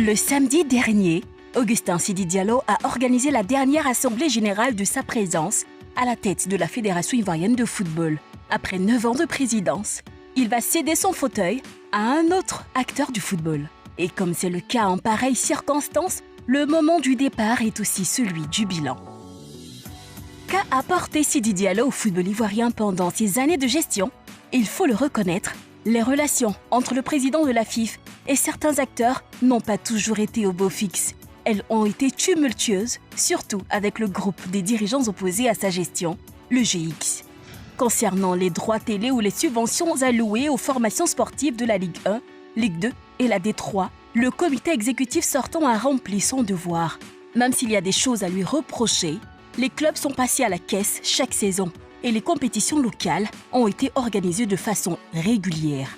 Le samedi dernier, Augustin Sidi Diallo a organisé la dernière assemblée générale de sa présence à la tête de la Fédération ivoirienne de football. Après 9 ans de présidence, il va céder son fauteuil à un autre acteur du football. Et comme c'est le cas en pareille circonstance, le moment du départ est aussi celui du bilan. Qu'a apporté Sidi Diallo au football ivoirien pendant ses années de gestion? Il faut le reconnaître, les relations entre le président de la FIF et certains acteurs n'ont pas toujours été au beau fixe. Elles ont été tumultueuses, surtout avec le groupe des dirigeants opposés à sa gestion, le GX. Concernant les droits télé ou les subventions allouées aux formations sportives de la Ligue 1, Ligue 2 et la D3, le comité exécutif sortant a rempli son devoir. Même s'il y a des choses à lui reprocher, les clubs sont passés à la caisse chaque saison et les compétitions locales ont été organisées de façon régulière.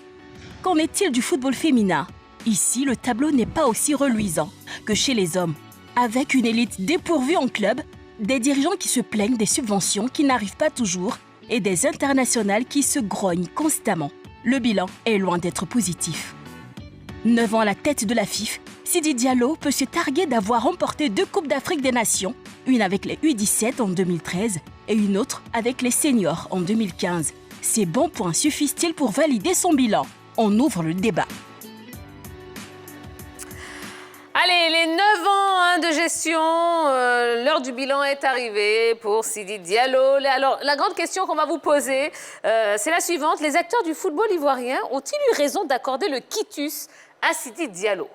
Qu'en est-il du football féminin? Ici, le tableau n'est pas aussi reluisant que chez les hommes. Avec une élite dépourvue en club, des dirigeants qui se plaignent des subventions qui n'arrivent pas toujours et des internationales qui se grognent constamment. Le bilan est loin d'être positif. 9 ans à la tête de la FIF, Sidi Diallo peut se targuer d'avoir remporté 2 Coupes d'Afrique des Nations, une avec les U17 en 2013 et une autre avec les seniors en 2015. Ces bons points suffisent-ils pour valider son bilan? On ouvre le débat. Allez, les 9 ans de gestion, l'heure du bilan est arrivée pour Sidi Diallo. Alors, la grande question qu'on va vous poser, c'est la suivante. Les acteurs du football ivoirien ont-ils eu raison d'accorder le quitus à Sidi Diallo?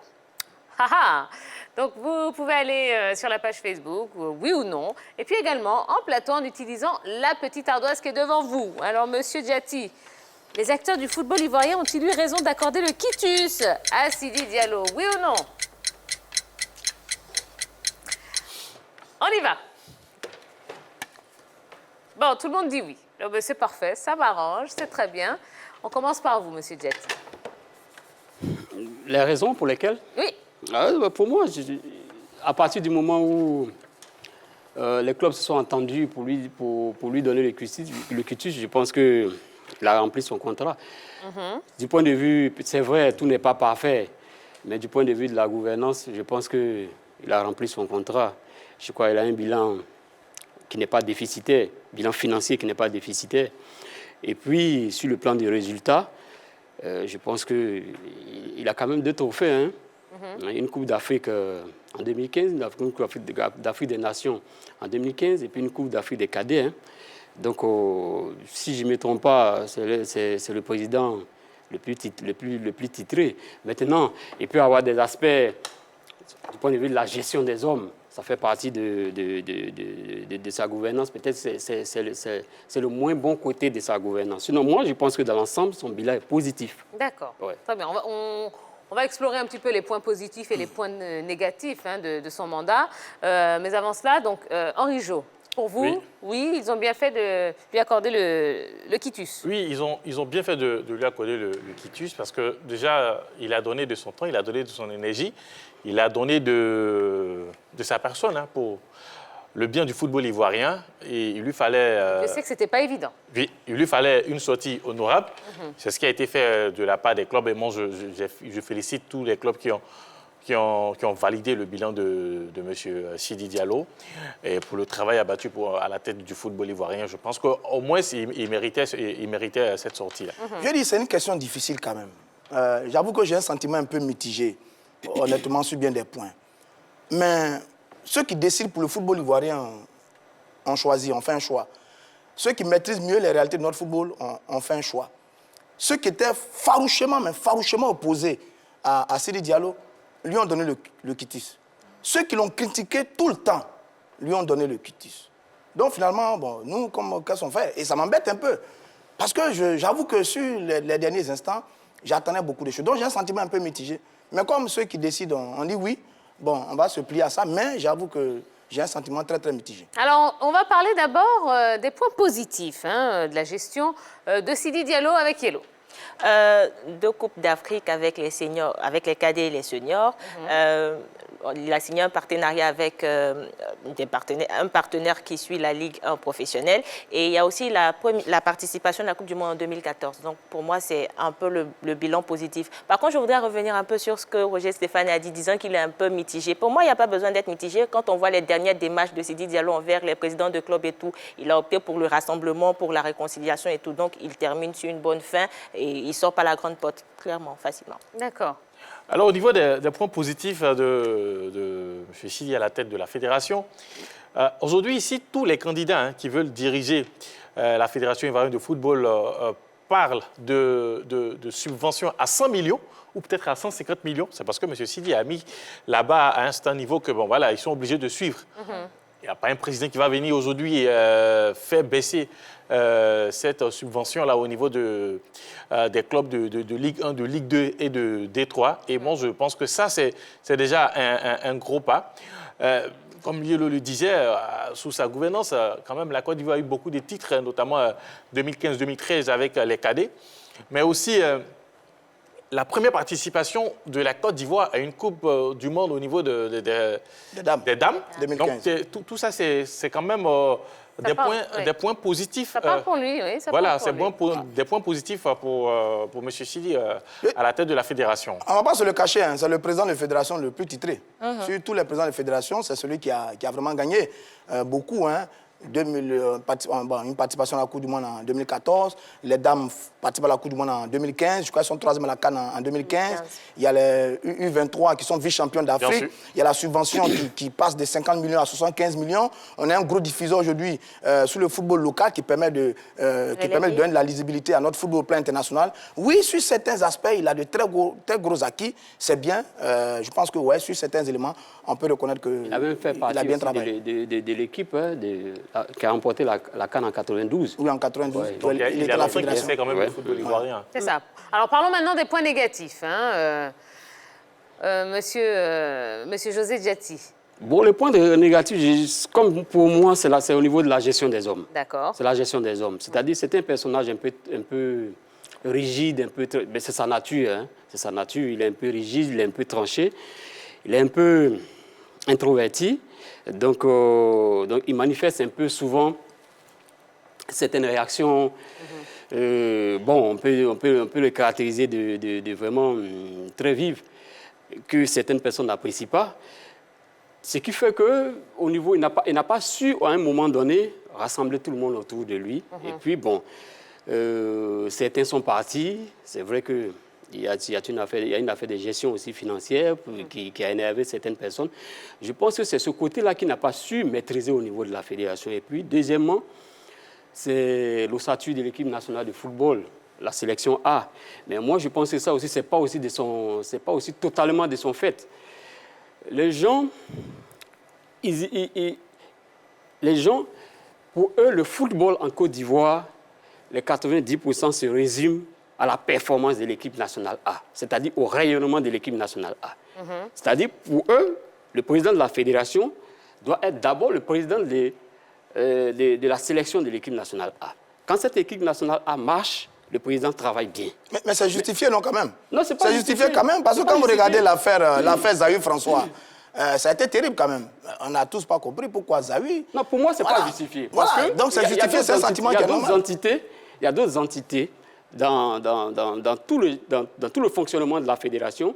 Donc, vous pouvez aller sur la page Facebook, oui ou non. Et puis également en plateau en utilisant la petite ardoise qui est devant vous. Alors, Monsieur Diati, les acteurs du football ivoirien ont-ils eu raison d'accorder le quitus à Sidi Diallo? Oui ou non? On y va. Bon, tout le monde dit oui. C'est parfait, ça m'arrange, c'est très bien. On commence par vous, Monsieur Diati. Les raisons pour lesquelles? Oui. Pour moi, à partir du moment où les clubs se sont entendus pour lui donner le quitus, je pense qu'il a rempli son contrat. Du point de vue, c'est vrai, tout n'est pas parfait, mais du point de vue de la gouvernance, je pense qu'il a rempli son contrat. Je crois qu'il a un bilan qui n'est pas déficitaire, bilan financier qui n'est pas déficitaire. Et puis, sur le plan des résultats, je pense qu'il a quand même 2 trophées. Hein. Une Coupe d'Afrique en 2015, une Coupe d'Afrique des Nations en 2015, et puis une Coupe d'Afrique des cadets. Hein. Donc, si je ne me trompe pas, c'est le président le plus titré. Maintenant, il peut y avoir des aspects, du point de vue de la gestion des hommes, ça fait partie de sa gouvernance. Peut-être que c'est le moins bon côté de sa gouvernance. Sinon, moi, je pense que dans l'ensemble, son bilan est positif. D'accord. Ouais. Très bien. On va explorer un petit peu les points positifs et les points négatifs de son mandat. Mais avant cela, donc, Henri Jo, pour vous, oui, ils ont bien fait de lui accorder le quitus. Oui, ils ont bien fait de lui accorder le quitus parce que déjà, il a donné de son temps, il a donné de son énergie, il a donné de sa personne pour le bien du football ivoirien. Et il lui fallait... Je sais que ce n'était pas évident. Oui, il lui fallait une sortie honorable. C'est ce qui a été fait de la part des clubs. Et moi, je félicite tous les clubs qui ont validé le bilan de M. Sidi Diallo et pour le travail abattu à la tête du football ivoirien. Je pense qu'au moins, il méritait cette sortie-là. Je dis, c'est une question difficile quand même. J'avoue que j'ai un sentiment un peu mitigé, honnêtement, sur bien des points. Mais ceux qui décident pour le football ivoirien ont fait un choix. Ceux qui maîtrisent mieux les réalités de notre football ont fait un choix. Ceux qui étaient farouchement opposés à Sidi Diallo lui ont donné le quitus. Ceux qui l'ont critiqué tout le temps lui ont donné le quitus. Donc finalement, bon, nous, qu'est-ce qu'on fait? Et ça m'embête un peu. Parce que j'avoue que sur les derniers instants, j'attendais beaucoup de choses. Donc j'ai un sentiment un peu mitigé. Mais comme ceux qui décident, on dit oui, bon, on va se plier à ça. Mais j'avoue que j'ai un sentiment très, très mitigé. Alors, on va parler d'abord des points positifs de la gestion de Sidi Diallo avec Yellow. 2 Coupes d'Afrique avec les seniors, avec les cadets et les seniors. il a signé un partenariat avec un partenaire qui suit la Ligue 1 professionnelle. Et il y a aussi la participation de la Coupe du Monde en 2014. Donc pour moi, c'est un peu le bilan positif. Par contre, je voudrais revenir un peu sur ce que Roger Stéphane a dit, disant qu'il est un peu mitigé. Pour moi, il n'y a pas besoin d'être mitigé. Quand on voit les dernières démarches de Sidi Diallo envers les présidents de club et tout, il a opté pour le rassemblement, pour la réconciliation et tout. Donc il termine sur une bonne fin et il ne sort pas la grande porte, clairement, facilement. D'accord. Alors, au niveau des points positifs de M. Sidi à la tête de la fédération, aujourd'hui, ici, tous les candidats qui veulent diriger la Fédération ivoirienne de football parlent de subventions à 100 millions ou peut-être à 150 millions. C'est parce que M. Sidi a mis là-bas à un certain niveau que, bon, voilà, ils sont obligés de suivre. Il n'y a pas un président qui va venir aujourd'hui faire baisser cette subvention-là au niveau des clubs de Ligue 1, de Ligue 2 et de D3. Et moi, je pense que ça, c'est déjà un gros pas. Comme Lielo le disait, sous sa gouvernance, quand même, la Côte d'Ivoire a eu beaucoup de titres, notamment 2015-2013 avec les cadets, mais aussi la première participation de la Côte d'Ivoire à une Coupe du Monde au niveau des dames. 2015. Donc, tout ça, c'est quand même des points positifs. Ça parle pour lui, oui. Voilà, c'est des points positifs pour M. Sidi à la tête de la fédération. On ne va pas se le cacher, hein, c'est le président de la fédération le plus titré. Sur tous les présidents de la fédération, c'est celui qui a vraiment gagné beaucoup. Hein. Une participation à la Coupe du Monde en 2014. Les dames participent à la Coupe du Monde en 2015. Je crois qu'elles sont troisième à la CAN en 2015. Il y a les U23 qui sont vice-champions d'Afrique. Il y a la subvention qui passe de 50 millions à 75 millions. On est un gros diffuseur aujourd'hui sur le football local qui permet de donner de la lisibilité à notre football au plan international. Oui, sur certains aspects, il a de très gros acquis. C'est bien. Je pense que ouais, sur certains éléments, on peut reconnaître qu'il a même fait partie a bien travaillé. de l'équipe qui a remporté la CAN en 92. Oui, en 92. Ouais. Donc, il est à la fin qui fédération. fait quand même le football ivoirien. C'est ça. Alors parlons maintenant des points négatifs. Monsieur José Diati. Bon, le point négatif, comme pour moi, c'est au niveau de la gestion des hommes. D'accord. C'est la gestion des hommes. C'est-à-dire c'est un personnage un peu rigide, mais c'est sa nature. Hein. C'est sa nature. Il est un peu rigide, il est un peu tranché, il est un peu introverti. Donc il manifeste un peu souvent certaines réactions. Bon, on peut le caractériser de vraiment très vives, que certaines personnes n'apprécient pas. Ce qui fait qu'au niveau, il n'a pas su, à un moment donné, rassembler tout le monde autour de lui. Et puis, bon, certains sont partis. C'est vrai qu'il y a une affaire de gestion aussi financière qui a énervé certaines personnes. Je pense que c'est ce côté-là qu'il n'a pas su maîtriser au niveau de la fédération. Et puis, deuxièmement, c'est l'ossature de l'équipe nationale de football, la sélection A. Mais moi, je pense que ça aussi, c'est pas aussi totalement de son fait. Les gens, pour eux, le football en Côte d'Ivoire, les 90% se résument à la performance de l'équipe nationale A, c'est-à-dire au rayonnement de l'équipe nationale A. C'est-à-dire, pour eux, le président de la fédération doit être d'abord le président de la sélection de l'équipe nationale A. Quand cette équipe nationale A marche, le président travaille bien. Mais c'est justifié, non, quand même? Non, c'est pas justifié quand même, parce que quand vous regardez l'affaire Zawi François, ça a été terrible quand même. On n'a tous pas compris pourquoi Zawi... Non, pour moi, c'est pas justifié. Voilà. Parce que donc c'est justifié, c'est un sentiment qui est normal. Il y a d'autres entités dans tout le fonctionnement de la fédération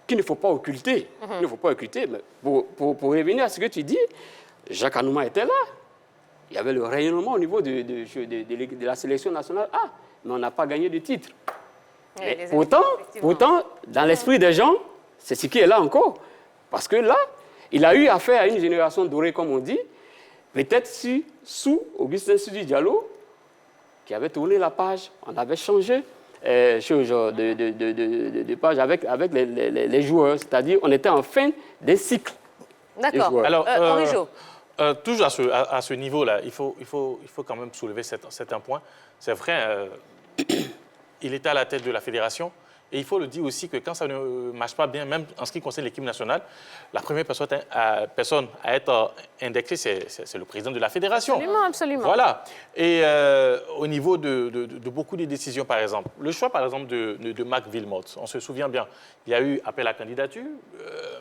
qu'il ne faut pas occulter. Il ne faut pas occulter. Mais pour revenir à ce que tu dis, Jacques Anouma était là. Il y avait le rayonnement au niveau de la sélection nationale A, mais on n'a pas gagné de titre. Mais pourtant, dans l'esprit des gens, c'est ce qui est là encore. Parce que là, il a eu affaire à une génération dorée, comme on dit, peut-être sous Augustin Sidi Diallo, qui avait tourné la page, on avait changé de page avec les joueurs, c'est-à-dire on était en fin des cycles. D'accord. Alors, Henri Jo. toujours à ce niveau-là, il faut quand même soulever certains points. C'est vrai, il était à la tête de la fédération, Et il faut le dire aussi que quand ça ne marche pas bien, même en ce qui concerne l'équipe nationale, la première personne à être indexée, c'est le président de la fédération. Absolument, absolument. Voilà. Et au niveau de beaucoup de décisions, par exemple, le choix, par exemple, de Marc Wilmots, on se souvient bien, il y a eu appel à candidature,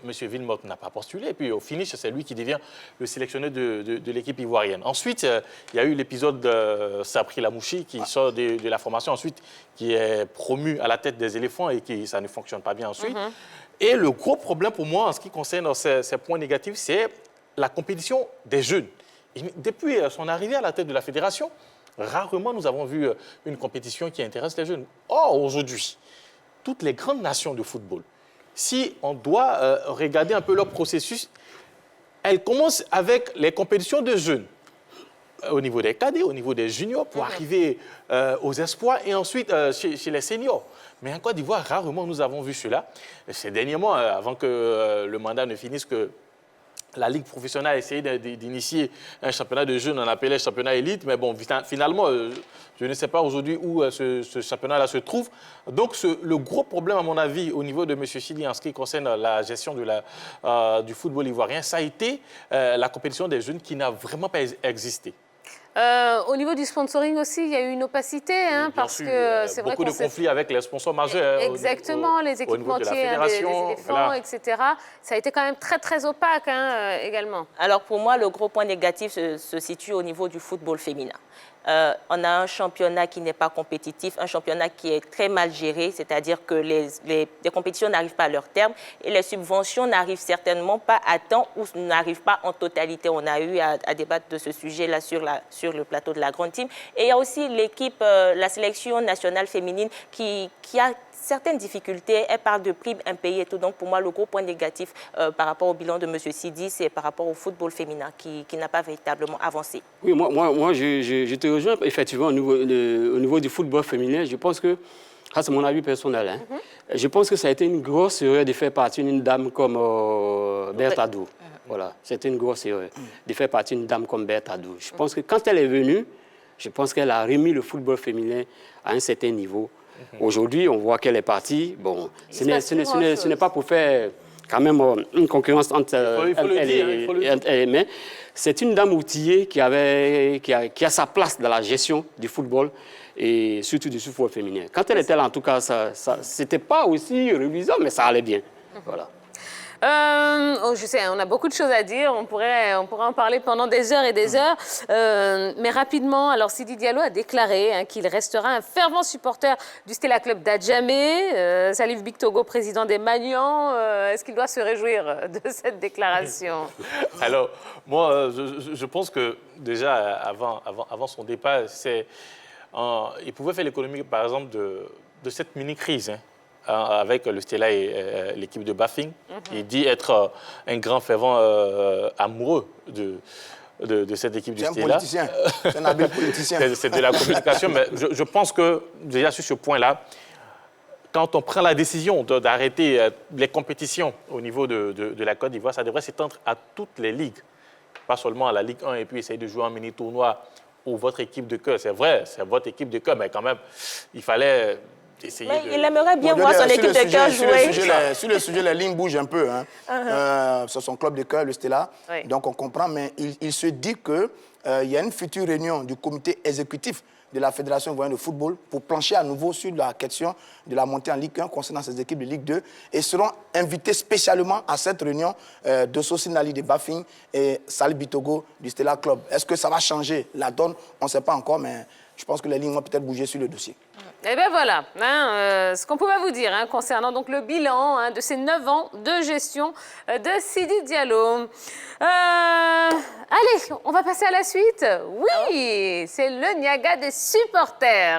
M. Wilmots n'a pas postulé, et puis au finish, c'est lui qui devient le sélectionneur de l'équipe ivoirienne. Ensuite, il y a eu l'épisode de Sabri Lamouchi qui sort de la formation, ensuite qui est promu à la tête des éléphants et que ça ne fonctionne pas bien ensuite. Et le gros problème pour moi, en ce qui concerne ces points négatifs, c'est la compétition des jeunes. Et depuis son arrivée à la tête de la fédération, rarement nous avons vu une compétition qui intéresse les jeunes. Or, aujourd'hui, toutes les grandes nations de football, si on doit regarder un peu leur processus, elles commencent avec les compétitions de jeunes. Au niveau des cadets, au niveau des juniors, pour arriver aux espoirs et ensuite chez les seniors. Mais en Côte d'Ivoire, rarement nous avons vu cela. Ces derniers mois, avant que le mandat ne finisse, que la Ligue professionnelle a essayé d'initier un championnat de jeunes, on appelait championnat élite, mais bon, finalement, je ne sais pas aujourd'hui où ce championnat-là se trouve. Donc, le gros problème, à mon avis, au niveau de M. Sidi, en ce qui concerne la gestion du football ivoirien, ça a été la compétition des jeunes qui n'a vraiment pas existé. Au niveau du sponsoring aussi, il y a eu une opacité, hein, parce que c'est vrai beaucoup de conflits avec les sponsors majeurs. Exactement, les équipementiers des éléphants, voilà, etc. Ça a été quand même très, très opaque également. Alors pour moi, le gros point négatif se situe au niveau du football féminin. On a un championnat qui n'est pas compétitif, un championnat qui est très mal géré, c'est-à-dire que les compétitions n'arrivent pas à leur terme et les subventions n'arrivent certainement pas à temps ou n'arrivent pas en totalité. On a eu à débattre de ce sujet-là sur le plateau de la Grande Team. Et il y a aussi l'équipe, la sélection nationale féminine qui a certaines difficultés. Elle parle de primes impayées et tout. Donc, pour moi, le gros point négatif par rapport au bilan de M. Sidi, c'est par rapport au football féminin qui n'a pas véritablement avancé. Oui, moi je te rejoins effectivement au niveau du football féminin. Je pense que, c'est mon avis personnel, hein, je pense que ça a été une grosse erreur de faire partie d'une dame comme Berthe Adou. Voilà, c'était une grosse erreur de faire partie d'une dame comme Berthe Adou. Je pense que quand elle est venue, je pense qu'elle a remis le football féminin à un certain niveau. Aujourd'hui, on voit qu'elle est partie. Bon, ce n'est pas pour faire quand même une concurrence entre elle et mais c'est une dame outillée qui a sa place dans la gestion du football et surtout du football féminin. Quand elle était là, en tout cas, c'était pas aussi reluisant, mais ça allait bien. Voilà. Je sais, on a beaucoup de choses à dire, on pourrait en parler pendant des heures et des heures, mais rapidement, alors Sidi Diallo a déclaré qu'il restera un fervent supporter du Stella Club d'Adjamé. Salif Bictogo, président des Magnans, est-ce qu'il doit se réjouir de cette déclaration? Alors, moi, je pense que déjà, avant son départ, il pouvait faire l'économie, par exemple, de cette mini-crise, hein, avec le Stella et l'équipe de Bafing. Il dit être un grand fervent amoureux de cette équipe du Stella. C'est un politicien, c'est un habile politicien. C'est de la communication, mais je pense que déjà sur ce point-là, quand on prend la décision d'arrêter les compétitions au niveau de la Côte d'Ivoire, ça devrait s'étendre à toutes les ligues, pas seulement à la Ligue 1 et puis essayer de jouer un mini-tournoi ou votre équipe de cœur. C'est vrai, c'est votre équique de cœur, mais quand même, il fallait... Il aimerait bien voir son équipe de cœur jouer. Sur le sujet, les lignes bougent un peu. C'est son club de cœur, le Stella. Oui. Donc on comprend, mais il se dit qu'il y a une future réunion du comité exécutif de la Fédération ivoirienne de football pour plancher à nouveau sur la question de la montée en Ligue 1 concernant ces équipes de Ligue 2 et seront invités spécialement à cette réunion de Sosinali de Bafing et Salif Bictogo du Stella Club. Est-ce que ça va changer la donne? On ne sait pas encore, mais je pense que les lignes vont peut-être bouger sur le dossier. Eh bien voilà, ce qu'on pouvait vous dire concernant donc le bilan de ces 9 ans de gestion de Sidi Diallo. Allez, on va passer à la suite. Oui, c'est le Niaga des supporters.